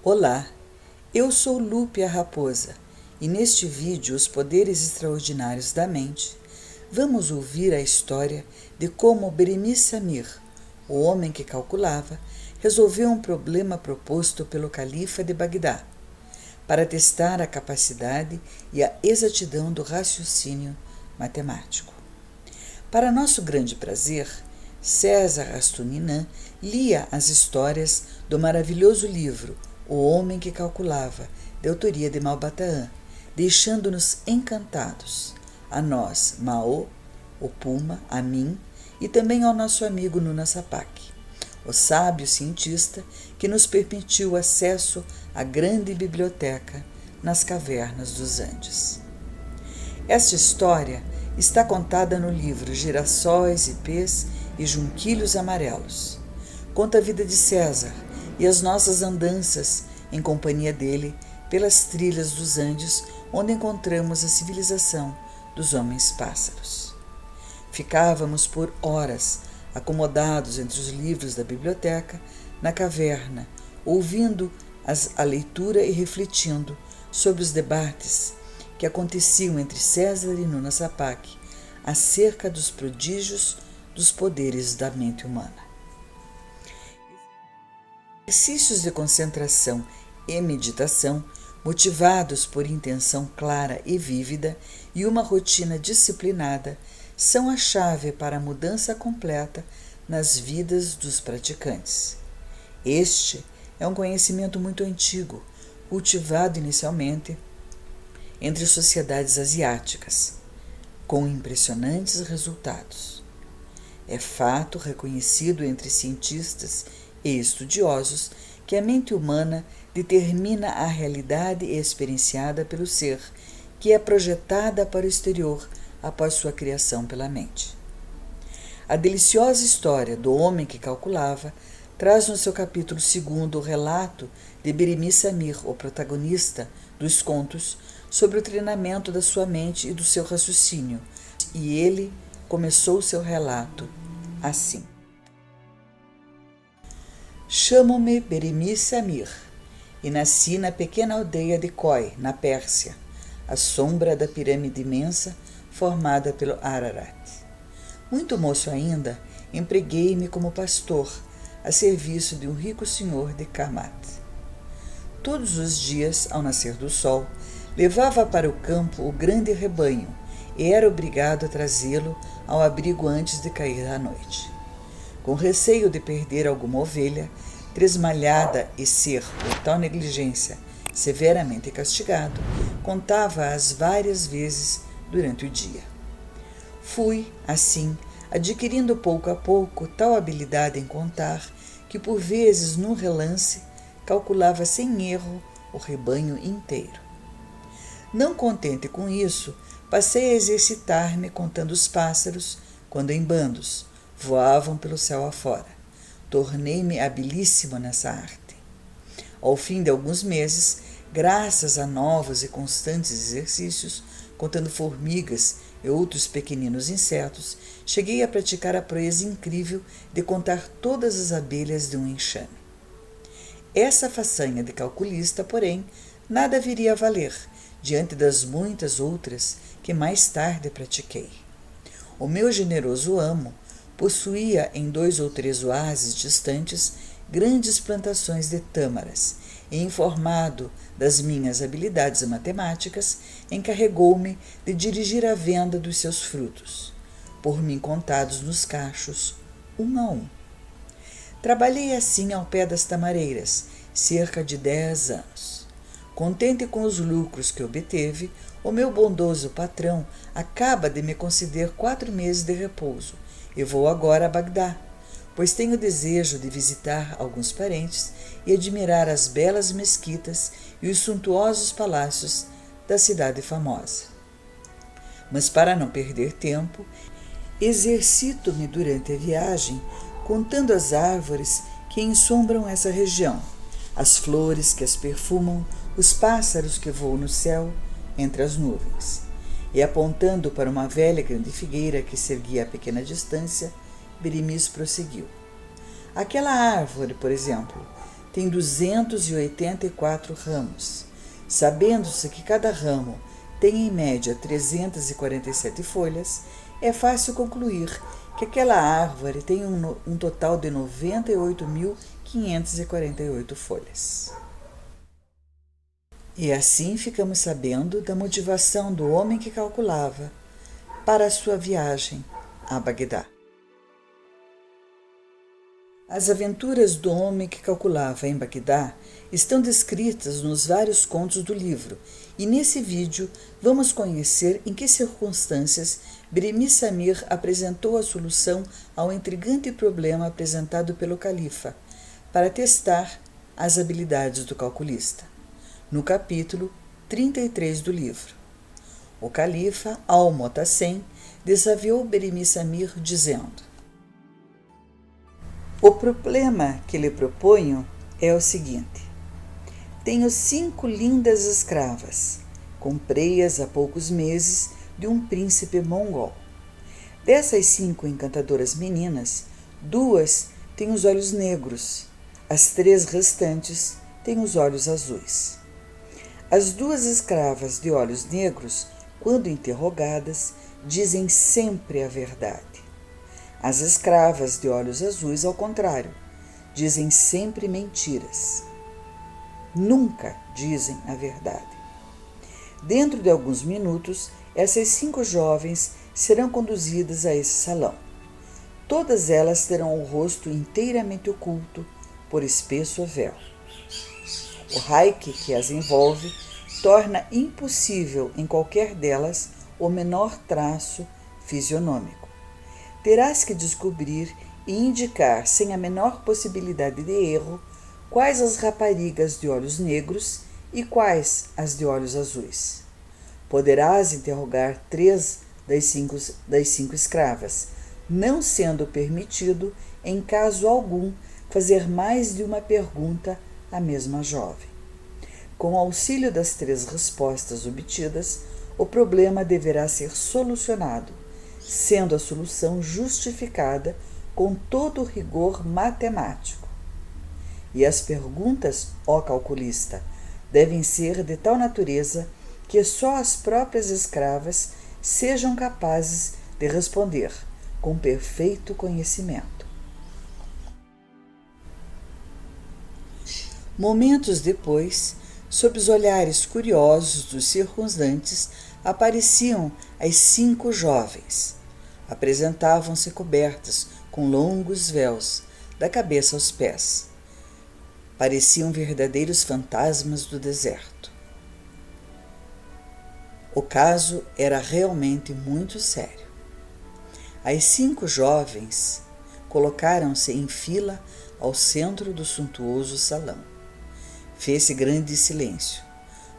Olá, eu sou Lupe a Raposa e neste vídeo Os Poderes Extraordinários da Mente, vamos ouvir a história de como Beremiz Samir, o homem que calculava, resolveu um problema proposto pelo califa de Bagdá, para testar a capacidade e a exatidão do raciocínio matemático. Para nosso grande prazer, César Astunian lia as histórias do maravilhoso livro O Homem que Calculava, de autoria de Malbataan, deixando-nos encantados, a nós, Mao, o Puma, a mim e também ao nosso amigo Nuna Sapak, o sábio cientista que nos permitiu acesso à grande biblioteca nas cavernas dos Andes. Esta história está contada no livro Girassóis, Ipês e Junquilhos Amarelos. Conta a vida de César e as nossas andanças em companhia dele pelas trilhas dos Andes, onde encontramos a civilização dos homens-pássaros. Ficávamos por horas acomodados entre os livros da biblioteca, na caverna, ouvindo a leitura e refletindo sobre os debates que aconteciam entre César e Nuna Sapak acerca dos prodígios dos poderes da mente humana. Exercícios de concentração e meditação, motivados por intenção clara e vívida e uma rotina disciplinada, são a chave para a mudança completa nas vidas dos praticantes. Este é um conhecimento muito antigo, cultivado inicialmente entre sociedades asiáticas, com impressionantes resultados. É fato reconhecido entre cientistas e estudiosos que a mente humana determina a realidade experienciada pelo ser, que é projetada para o exterior após sua criação pela mente. A deliciosa história do homem que calculava traz no seu capítulo 2 o relato de Beremiz Samir, o protagonista dos contos, sobre o treinamento da sua mente e do seu raciocínio, e ele começou seu relato assim. Chamo-me Beremiz Samir e nasci na pequena aldeia de Khoi, na Pérsia, à sombra da pirâmide imensa formada pelo Ararat. Muito moço ainda, empreguei-me como pastor a serviço de um rico senhor de Kamat. Todos os dias, ao nascer do sol, levava para o campo o grande rebanho e era obrigado a trazê-lo ao abrigo antes de cair a noite. Com receio de perder alguma ovelha, tresmalhada e ser, por tal negligência, severamente castigado, contava-as várias vezes durante o dia. Fui, assim, adquirindo pouco a pouco tal habilidade em contar que, por vezes, num relance, calculava sem erro o rebanho inteiro. Não contente com isso, passei a exercitar-me contando os pássaros, quando em bandos voavam pelo céu afora. Tornei-me habilíssimo nessa arte. Ao fim de alguns meses, graças a novos e constantes exercícios, contando formigas e outros pequeninos insetos, cheguei a praticar a proeza incrível de contar todas as abelhas de um enxame. Essa façanha de calculista, porém, nada viria a valer diante das muitas outras que mais tarde pratiquei. O meu generoso amo possuía em 2 ou 3 oásis distantes grandes plantações de tâmaras e, informado das minhas habilidades matemáticas, encarregou-me de dirigir a venda dos seus frutos, por mim contados nos cachos, um a um. Trabalhei assim ao pé das tamareiras, cerca de 10 anos. Contente com os lucros que obteve, o meu bondoso patrão acaba de me conceder 4 meses de repouso e vou agora a Bagdá, pois tenho desejo de visitar alguns parentes e admirar as belas mesquitas e os suntuosos palácios da cidade famosa. Mas para não perder tempo, exercito-me durante a viagem contando as árvores que ensombram essa região, as flores que as perfumam, os pássaros que voam no céu entre as nuvens. E apontando para uma velha grande figueira que se erguia a pequena distância, Beremiz prosseguiu. Aquela árvore, por exemplo, tem 284 ramos. Sabendo-se que cada ramo tem em média 347 folhas, é fácil concluir que aquela árvore tem um total de 98.548 folhas. E assim ficamos sabendo da motivação do homem que calculava para a sua viagem a Bagdá. As aventuras do homem que calculava em Bagdá estão descritas nos vários contos do livro, e nesse vídeo vamos conhecer em que circunstâncias Beremiz Samir apresentou a solução ao intrigante problema apresentado pelo califa, para testar as habilidades do calculista. No capítulo 33 do livro, o califa Al-Motassem desafiou Beremiz Samir dizendo: o problema que lhe proponho é o seguinte: tenho 5 lindas escravas, comprei-as há poucos meses de um príncipe mongol. Dessas 5 encantadoras meninas, 2 têm os olhos negros, as 3 restantes têm os olhos azuis. As 2 escravas de olhos negros, quando interrogadas, dizem sempre a verdade. As escravas de olhos azuis, ao contrário, dizem sempre mentiras. Nunca dizem a verdade. Dentro de alguns minutos, essas 5 jovens serão conduzidas a esse salão. Todas elas terão o rosto inteiramente oculto por espesso véu. O haique que as envolve torna impossível em qualquer delas o menor traço fisionômico. Terás que descobrir e indicar sem a menor possibilidade de erro quais as raparigas de olhos negros e quais as de olhos azuis. Poderás interrogar 3 das 5 escravas, não sendo permitido, em caso algum, fazer mais de uma pergunta à mesma jovem. Com o auxílio das 3 respostas obtidas, o problema deverá ser solucionado, sendo a solução justificada com todo o rigor matemático. E as perguntas, ó calculista, devem ser de tal natureza que só as próprias escravas sejam capazes de responder com perfeito conhecimento. Momentos depois, sob os olhares curiosos dos circunstantes, apareciam as 5 jovens. Apresentavam-se cobertas com longos véus, da cabeça aos pés. Pareciam verdadeiros fantasmas do deserto. O caso era realmente muito sério. As 5 jovens colocaram-se em fila ao centro do suntuoso salão. Fez-se grande silêncio.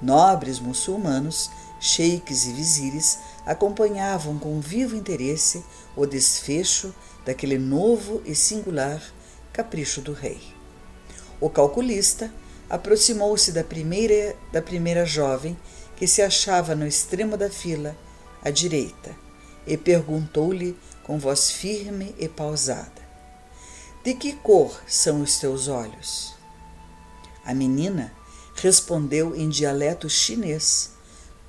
Nobres muçulmanos, xeiques e vizires acompanhavam com vivo interesse o desfecho daquele novo e singular capricho do rei. O calculista aproximou-se da primeira jovem que se achava no extremo da fila, à direita, e perguntou-lhe com voz firme e pausada: de que cor são os teus olhos? A menina respondeu em dialeto chinês,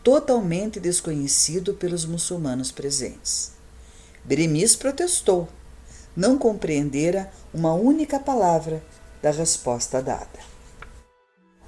totalmente desconhecido pelos muçulmanos presentes. Beremiz protestou. Não compreendera uma única palavra da resposta dada.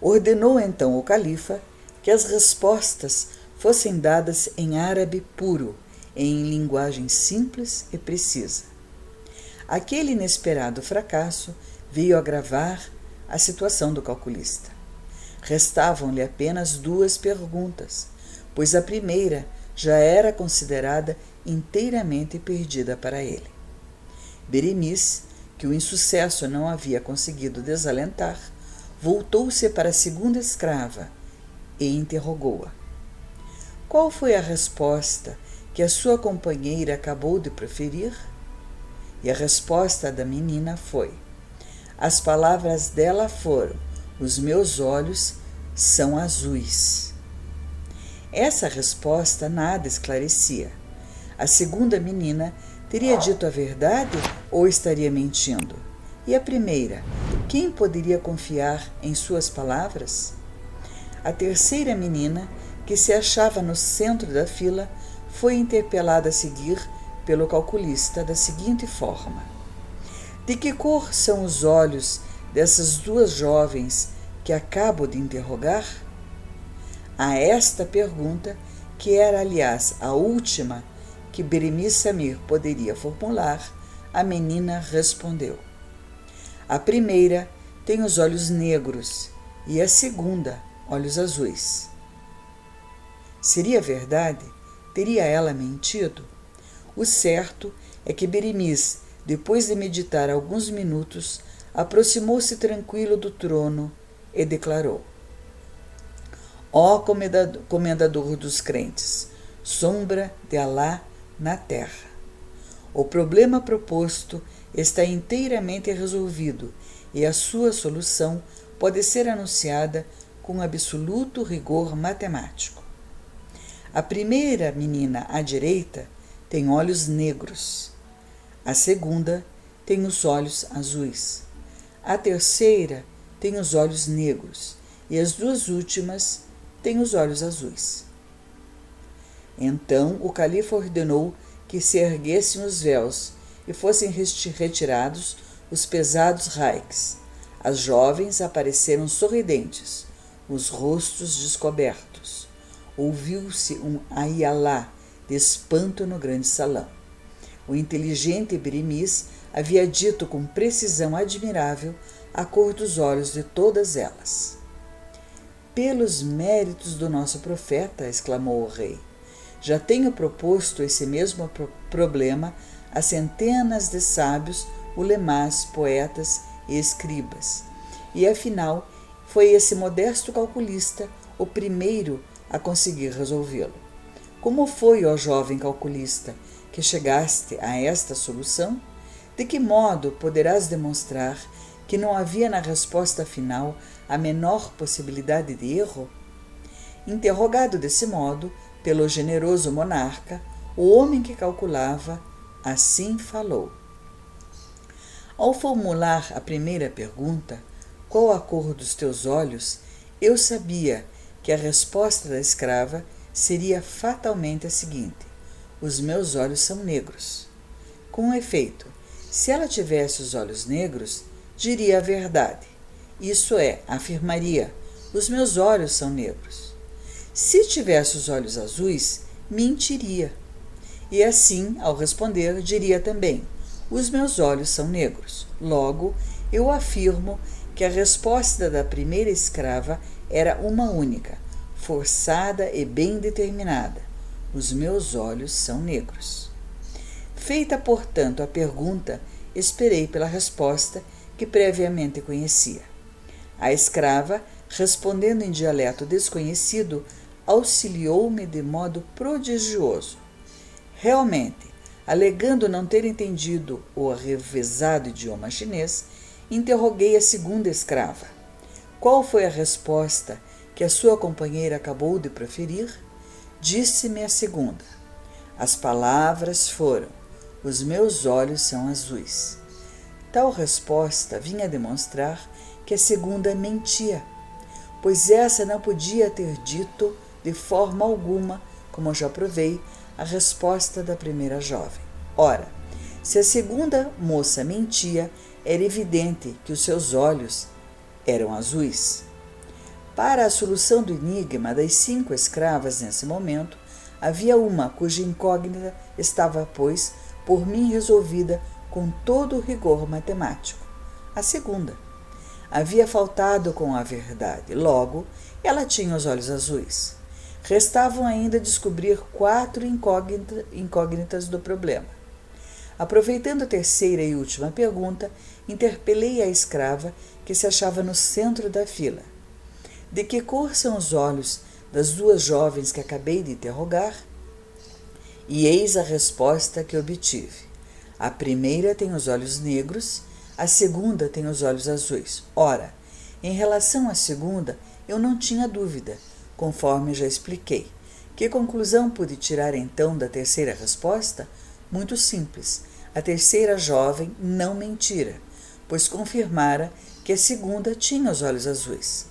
Ordenou então o califa que as respostas fossem dadas em árabe puro, em linguagem simples e precisa. Aquele inesperado fracasso veio agravar a situação do calculista. Restavam-lhe apenas 2 perguntas, pois a primeira já era considerada inteiramente perdida para ele. Beremiz, que o insucesso não havia conseguido desalentar, voltou-se para a segunda escrava e interrogou-a. Qual foi a resposta que a sua companheira acabou de proferir? E a resposta da menina foi: as palavras dela foram: os meus olhos são azuis. Essa resposta nada esclarecia. A segunda menina teria dito a verdade ou estaria mentindo? E a primeira, Quem poderia confiar em suas palavras? A terceira menina, que se achava no centro da fila, foi interpelada a seguir pelo calculista da seguinte forma: de que cor são os olhos dessas duas jovens que acabo de interrogar? A esta pergunta, que era, aliás, a última que Beremice Samir poderia formular, a menina respondeu: a primeira tem os olhos negros e a segunda, olhos azuis. Seria verdade? Teria ela mentido? O certo é que Beremice, depois de meditar alguns minutos, aproximou-se tranquilo do trono e declarou: ó comendador dos crentes, sombra de Alá na terra, o problema proposto está inteiramente resolvido e a sua solução pode ser anunciada com absoluto rigor matemático. A primeira menina à direita tem olhos negros, a segunda tem os olhos azuis, a terceira tem os olhos negros e as duas últimas têm os olhos azuis. Então o califa ordenou que se erguessem os véus e fossem retirados os pesados raiques. As jovens apareceram sorridentes, os rostos descobertos. Ouviu-se um ai Alá de espanto no grande salão. O inteligente Beremice havia dito com precisão admirável a cor dos olhos de todas elas. Pelos méritos do nosso profeta, exclamou o rei, já tenho proposto esse mesmo problema a centenas de sábios, ulemás, poetas e escribas. E afinal, foi esse modesto calculista o primeiro a conseguir resolvê-lo. Como foi, ó jovem calculista, que chegaste a esta solução? De que modo poderás demonstrar que não havia na resposta final a menor possibilidade de erro? Interrogado desse modo pelo generoso monarca, o homem que calculava assim falou: ao formular a primeira pergunta, qual a cor dos teus olhos, eu sabia que a resposta da escrava seria fatalmente a seguinte: os meus olhos são negros. Com efeito, se ela tivesse os olhos negros, diria a verdade. Isso é, afirmaria: os meus olhos são negros. Se tivesse os olhos azuis, mentiria. E assim, ao responder, diria também: os meus olhos são negros. Logo, eu afirmo que a resposta da primeira escrava era uma única, forçada e bem determinada: os meus olhos são negros. Feita, portanto, a pergunta, esperei pela resposta que previamente conhecia. A escrava, respondendo em dialeto desconhecido, auxiliou-me de modo prodigioso. Realmente, alegando não ter entendido o revezado idioma chinês, interroguei a segunda escrava. Qual foi a resposta que a sua companheira acabou de proferir? Disse-me a segunda: as palavras foram: os meus olhos são azuis. Tal resposta vinha demonstrar que a segunda mentia, pois essa não podia ter dito de forma alguma, como já provei, a resposta da primeira jovem. Ora, se a segunda moça mentia, era evidente que os seus olhos eram azuis. Para a solução do enigma das 5 escravas nesse momento, havia uma cuja incógnita estava, pois, por mim resolvida com todo o rigor matemático. A segunda havia faltado com a verdade, logo, ela tinha os olhos azuis. Restavam ainda descobrir 4 incógnitas do problema. Aproveitando a terceira e última pergunta, interpelei a escrava que se achava no centro da fila. De que cor são os olhos das 2 jovens que acabei de interrogar? E eis a resposta que obtive. A primeira tem os olhos negros, a segunda tem os olhos azuis. Ora, em relação à segunda, eu não tinha dúvida, conforme já expliquei. Que conclusão pude tirar então da terceira resposta? Muito simples. A terceira jovem não mentira, pois confirmara que a segunda tinha os olhos azuis.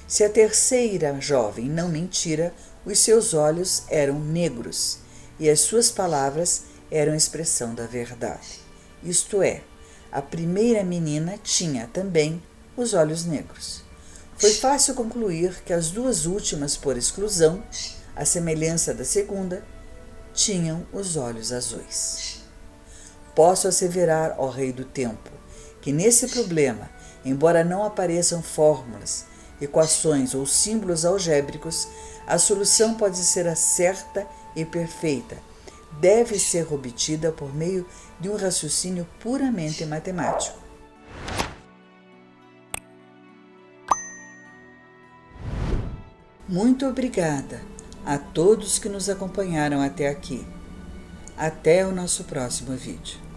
Se a terceira jovem não mentira, os seus olhos eram negros e as suas palavras eram expressão da verdade. Isto é, a primeira menina tinha também os olhos negros. Foi fácil concluir que as duas últimas, por exclusão, à semelhança da segunda, tinham os olhos azuis. Posso asseverar, ó Rei do Tempo, que nesse problema, embora não apareçam fórmulas, equações ou símbolos algébricos, a solução pode ser a certa e perfeita. Deve ser obtida por meio de um raciocínio puramente matemático. Muito obrigada a todos que nos acompanharam até aqui. Até o nosso próximo vídeo.